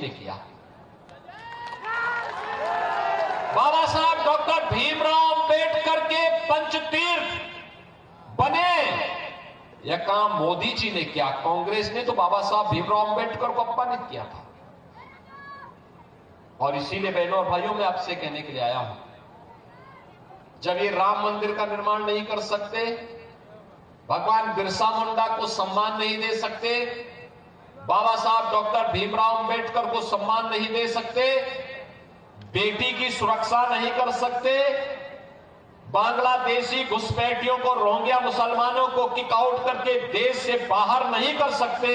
ने किया। बाबा साहब डॉक्टर भीमराव अंबेडकर के पंचतीर्थ बने, यह काम मोदी जी ने किया। कांग्रेस ने तो बाबा साहब भीमराव अंबेडकर को अपमानित किया था। और इसीलिए बहनों और भाइयों, मैं आपसे कहने के लिए आया हूं, जब ये राम मंदिर का निर्माण नहीं कर सकते, भगवान बिरसा मुंडा को सम्मान नहीं दे सकते, बाबा साहब डॉक्टर भीमराव अंबेडकर को सम्मान नहीं दे सकते, बेटी की सुरक्षा नहीं कर सकते, बांग्लादेशी घुसपैठियों को, रोहिंग्या मुसलमानों को किक आउट करके देश से बाहर नहीं कर सकते,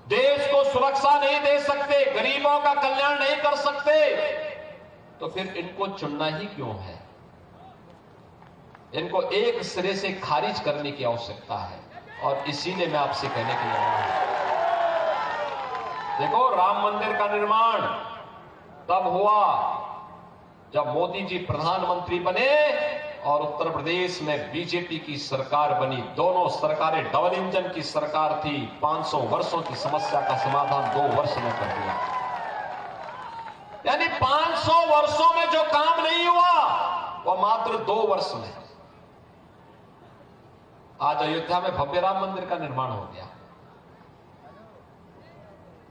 देश को सुरक्षा नहीं दे सकते, गरीबों का कल्याण नहीं कर सकते, तो फिर इनको चुनना ही क्यों है? इनको एक सिरे से खारिज करने की आवश्यकता है। और इसीलिए मैं आपसे कहने के लिए आया हूं, देखो, राम मंदिर का निर्माण तब हुआ जब मोदी जी प्रधानमंत्री बने और उत्तर प्रदेश में बीजेपी की सरकार बनी। दोनों सरकारें डबल इंजन की सरकार थी। 500 वर्षों की समस्या का समाधान 2 वर्ष में कर दिया। यानी 500 वर्षों में जो काम नहीं हुआ वो मात्र 2 वर्ष में। आज अयोध्या में भव्य राम मंदिर का निर्माण हो गया।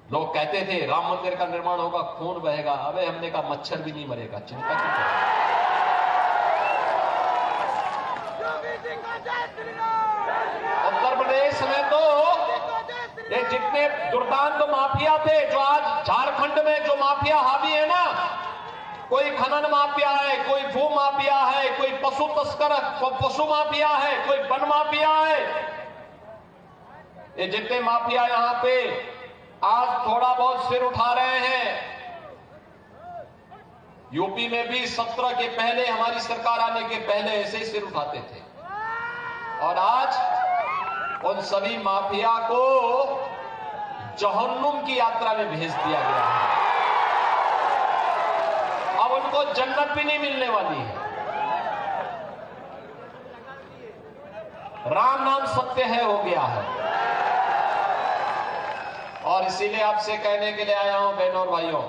लोग कहते थे राम मंदिर का निर्माण होगा, खून बहेगा। अबे हमने कहा मच्छर भी नहीं मरेगा, चिंता क्यों करें? उत्तर प्रदेश में तो ये जितने दुर्दांत माफिया थे, जो आज झारखंड में जो माफिया हावी है ना, कोई खनन माफिया है, कोई भू माफिया है, कोई पशु तस्कर, पशु माफिया है, कोई वन माफिया है, ये जितने माफिया यहां पे आज थोड़ा बहुत सिर उठा रहे हैं। यूपी में भी 17 के पहले, हमारी सरकार आने के पहले ऐसे ही सिर उठाते थे। और आज उन सभी माफिया को जहन्नुम की यात्रा में भेज दिया गया है। अब उनको जन्नत भी नहीं मिलने वाली है। राम नाम सत्य है हो गया है। और इसीलिए आपसे कहने के लिए आया हूं बहनों और भाइयों,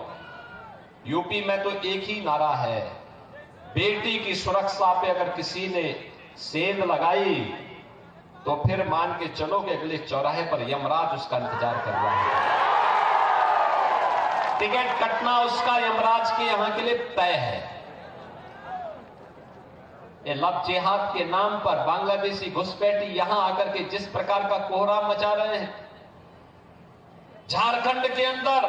यूपी में तो एक ही नारा है, बेटी की सुरक्षा पे अगर किसी ने सेंध लगाई तो फिर मान के चलो कि अगले चौराहे पर यमराज उसका इंतजार कर रहा है। टिकट कटना उसका यमराज के यहां के लिए तय है। ये लव जिहाद के नाम पर बांग्लादेशी घुसपैठी यहां आकर के जिस प्रकार का कोहराम मचा रहे हैं, झारखंड के अंदर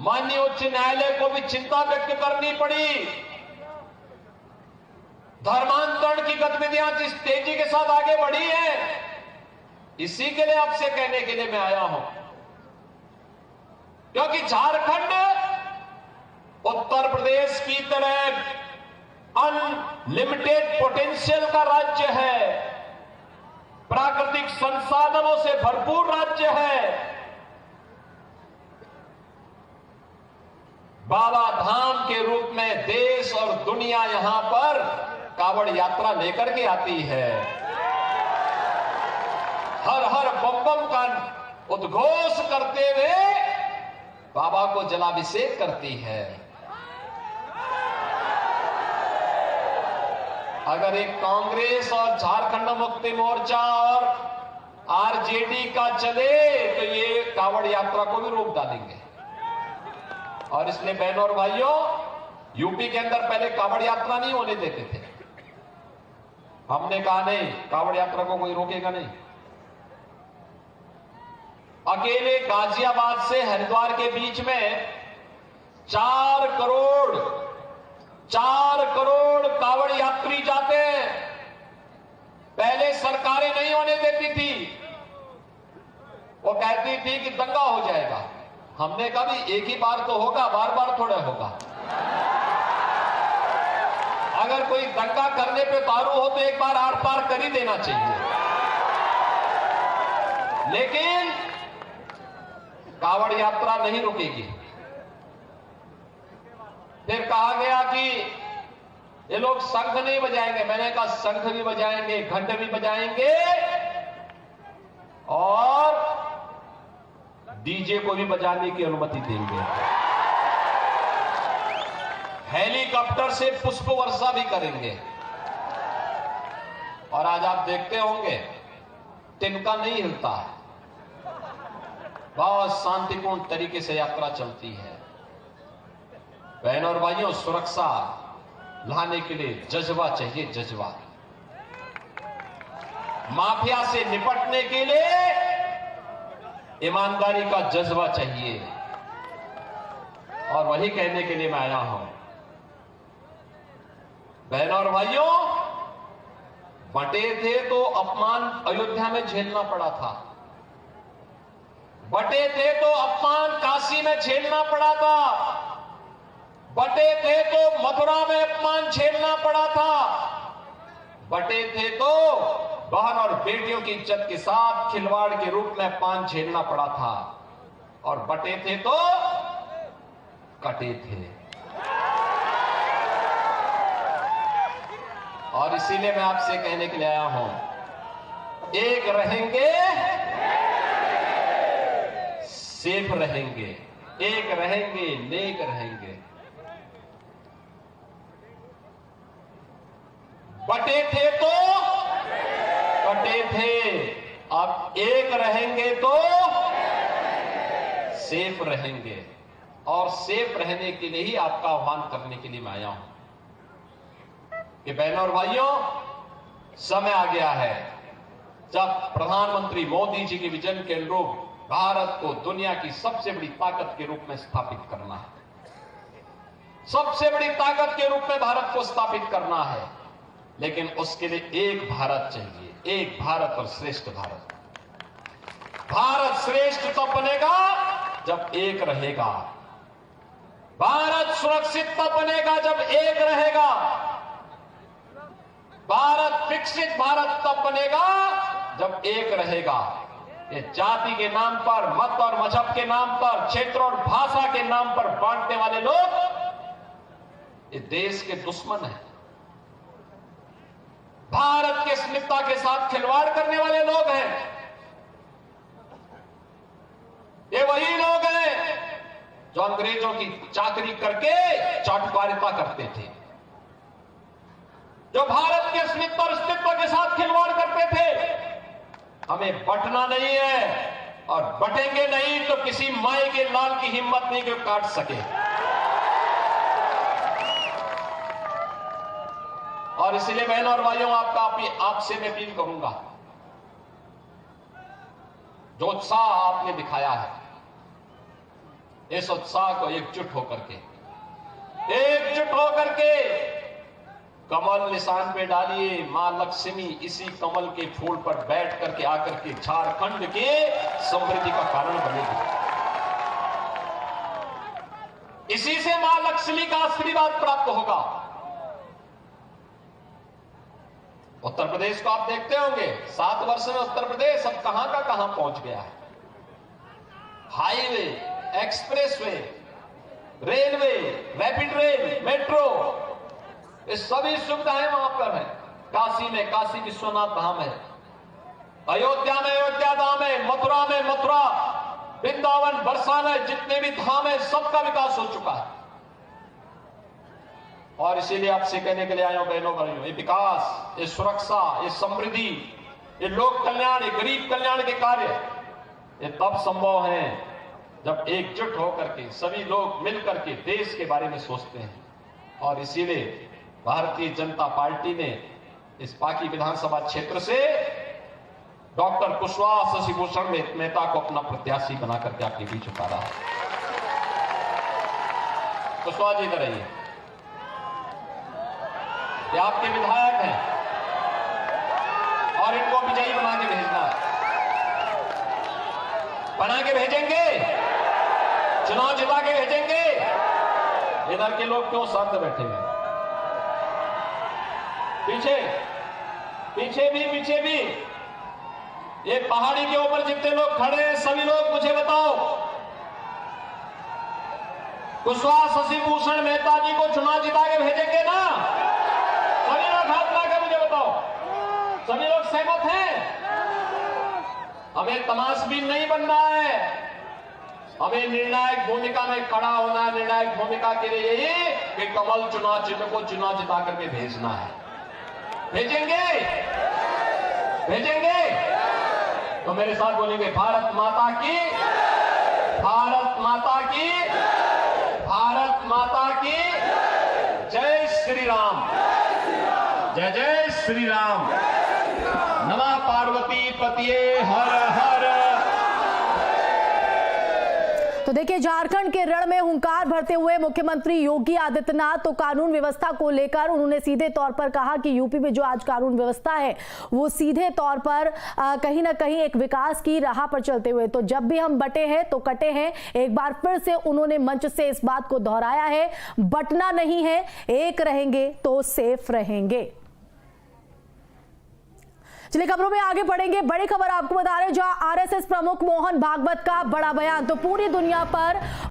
माननीय उच्च न्यायालय को भी चिंता व्यक्त करनी पड़ी। धर्मांतरण की गतिविधियां जिस तेजी के साथ आगे बढ़ी है, इसी के लिए आपसे कहने के लिए मैं आया हूं, क्योंकि झारखंड उत्तर प्रदेश की तरह अनलिमिटेड पोटेंशियल का राज्य है, प्राकृतिक संसाधनों से भरपूर राज्य है। बाबा धाम के रूप में देश और दुनिया यहां पर कावड़ यात्रा लेकर के आती है। हर हर बम बम का उद्घोष करते हुए बाबा को जलाभिषेक करती है। अगर एक कांग्रेस और झारखंड मुक्ति मोर्चा और आरजेडी का चले तो ये कावड़ यात्रा को भी रोक डालेंगे। और इसलिए बहनों और भाइयों, यूपी के अंदर पहले कावड़ यात्रा नहीं होने देते थे। हमने कहा नहीं, कावड़ यात्रा को कोई रोकेगा नहीं। अकेले गाजियाबाद से हरिद्वार के बीच में 4 करोड़ कावड़ यात्री जाते हैं। पहले सरकारें नहीं होने देती थी, वो कहती थी कि दंगा हो जाएगा। हमने कहा भी एक ही बार तो होगा, बार बार थोड़ा होगा। अगर कोई दंगा करने पे उतारू हो तो एक बार आर पार कर ही देना चाहिए। लेकिन कावड़ यात्रा नहीं रुकेगी। फिर कहा गया कि ये लोग शंख नहीं बजाएंगे। मैंने कहा शंख भी बजाएंगे, घंट भी बजाएंगे और डीजे को भी बजाने की अनुमति देंगे, हेलीकॉप्टर से पुष्प वर्षा भी करेंगे। और आज आप देखते होंगे तिनका नहीं हिलता है, बहुत शांतिपूर्ण तरीके से यात्रा चलती है। बहनों और भाइयों, सुरक्षा लाने के लिए जज्बा चाहिए, जज्बा। माफिया से निपटने के लिए ईमानदारी का जज्बा चाहिए। और वही कहने के लिए मैं आया हूं। बहनों और भाइयों, बटे थे तो अपमान अयोध्या में झेलना पड़ा था, बटे थे तो अपमान काशी में झेलना पड़ा था, बटे थे तो मथुरा में अपमान झेलना पड़ा था, बटे थे तो बहन और बेटियों की इज्जत के साथ खिलवाड़ के रूप में अपमान झेलना पड़ा था, और बटे थे तो कटे थे। और इसीलिए मैं आपसे कहने के लिए आया हूं, एक रहेंगे सेफ रहेंगे, एक रहेंगे नेक रहेंगे। बटे थे तो कटे थे, अब एक रहेंगे तो सेफ रहेंगे। और सेफ रहने के लिए ही आपका आह्वान करने के लिए मैं आया हूं कि बहनों और भाइयों, समय आ गया है जब प्रधानमंत्री मोदी जी के विजन के अनुरूप भारत को दुनिया की सबसे बड़ी ताकत के रूप में स्थापित करना है। सबसे बड़ी ताकत के रूप में भारत को स्थापित करना है, लेकिन उसके लिए एक भारत चाहिए, एक भारत और श्रेष्ठ भारत। भारत श्रेष्ठ तब बनेगा जब एक रहेगा, भारत सुरक्षित तब बनेगा जब एक रहेगा, भारत विकसित भारत तब बनेगा जब एक रहेगा। ये जाति के नाम पर, मत और मजहब के नाम पर, क्षेत्र और भाषा के नाम पर बांटने वाले लोग ये देश के दुश्मन हैं। भारत के अस्मिता के साथ खिलवाड़ करने वाले लोग हैं। ये वही लोग हैं जो अंग्रेजों की चाकरी करके चाटुकारिता करते थे, जो भारत के अस्मिता और अस्तित्व के साथ खिलवाड़ करते थे। हमें बटना नहीं है, और बटेंगे नहीं तो किसी माई के लाल की हिम्मत नहीं कि काट सके। और इसलिए बहनों और भाइयों, आपसे मैं अपील करूंगा, जो उत्साह आपने दिखाया है, इस उत्साह को एकजुट होकर के कमल निशान पे डालिए। मां लक्ष्मी इसी कमल के फूल पर बैठ करके आकर के झारखंड के समृद्धि का कारण बनेगी। इसी से मां लक्ष्मी का आशीर्वाद प्राप्त होगा। उत्तर प्रदेश को आप देखते होंगे, 7 वर्ष में उत्तर प्रदेश अब कहां का कहां पहुंच गया है। Highway, expressway, railway, rapid rail, metro, ये सभी सुविधाएं वहां पर है। काशी में काशी विश्वनाथ धाम है, अयोध्या में अयोध्या धाम है, मथुरा में मथुरा, वृंदावन, बरसाना, जितने भी धाम है सबका विकास हो चुका है। और इसीलिए आपसे कहने के लिए आया हूं बहनों भाइयों, ये विकास, ये सुरक्षा, ये समृद्धि, ये लोक कल्याण, ये गरीब कल्याण के कार्य ये तब संभव है जब एकजुट होकर के सभी लोग मिलकर के देश के बारे में सोचते हैं। और इसीलिए भारतीय जनता पार्टी ने इस पाकी विधानसभा क्षेत्र से डॉक्टर कुशवाहा शशिभूषण मेहता को अपना प्रत्याशी बना करके आपके बीच उतारा है। कुशवाहा जी इधर आइए, ये आपके विधायक हैं और इनको विजयी बना के भेजना है। बना के भेजेंगे, चुनाव जिता के भेजेंगे। इधर के लोग क्यों शांत बैठे हैं? पीछे भी ये पहाड़ी के ऊपर जितने लोग खड़े हैं सभी लोग मुझे बताओ, कुशवाहा शशिभूषण मेहता जी को चुनाव जिता के भेजेंगे ना? सभी लोग हाथ ला के मुझे बताओ, सभी लोग सहमत हैं? हमें तमाशबीन नहीं बनना है, हमें निर्णायक भूमिका में खड़ा होना है। निर्णायक भूमिका के लिए यही कि कमल चुनाव चिन्ह को चुनाव जिता करके भेजना है। भेजेंगे भेजेंगे तो मेरे साथ बोलेंगे भारत माता की, भारत माता की, भारत माता की जय श्री राम, जय जय श्री राम। नमः पार्वती पतिये हर हर। तो देखिए, झारखंड के रण में हुंकार भरते हुए मुख्यमंत्री योगी आदित्यनाथ तो कानून व्यवस्था को लेकर उन्होंने सीधे तौर पर कहा कि यूपी में जो आज कानून व्यवस्था है वो सीधे तौर पर कहीं ना कहीं एक विकास की राह पर चलते हुए, तो जब भी हम बटे हैं तो कटे हैं। एक बार फिर से उन्होंने मंच से इस बात को दोहराया है, बटना नहीं है, एक रहेंगे तो सेफ रहेंगे। चलिए खबरों में आगे बढ़ेंगे। बड़ी खबर आपको बता रहे हैं, जहां आरएसएस प्रमुख मोहन भागवत का बड़ा बयान, तो पूरी दुनिया पर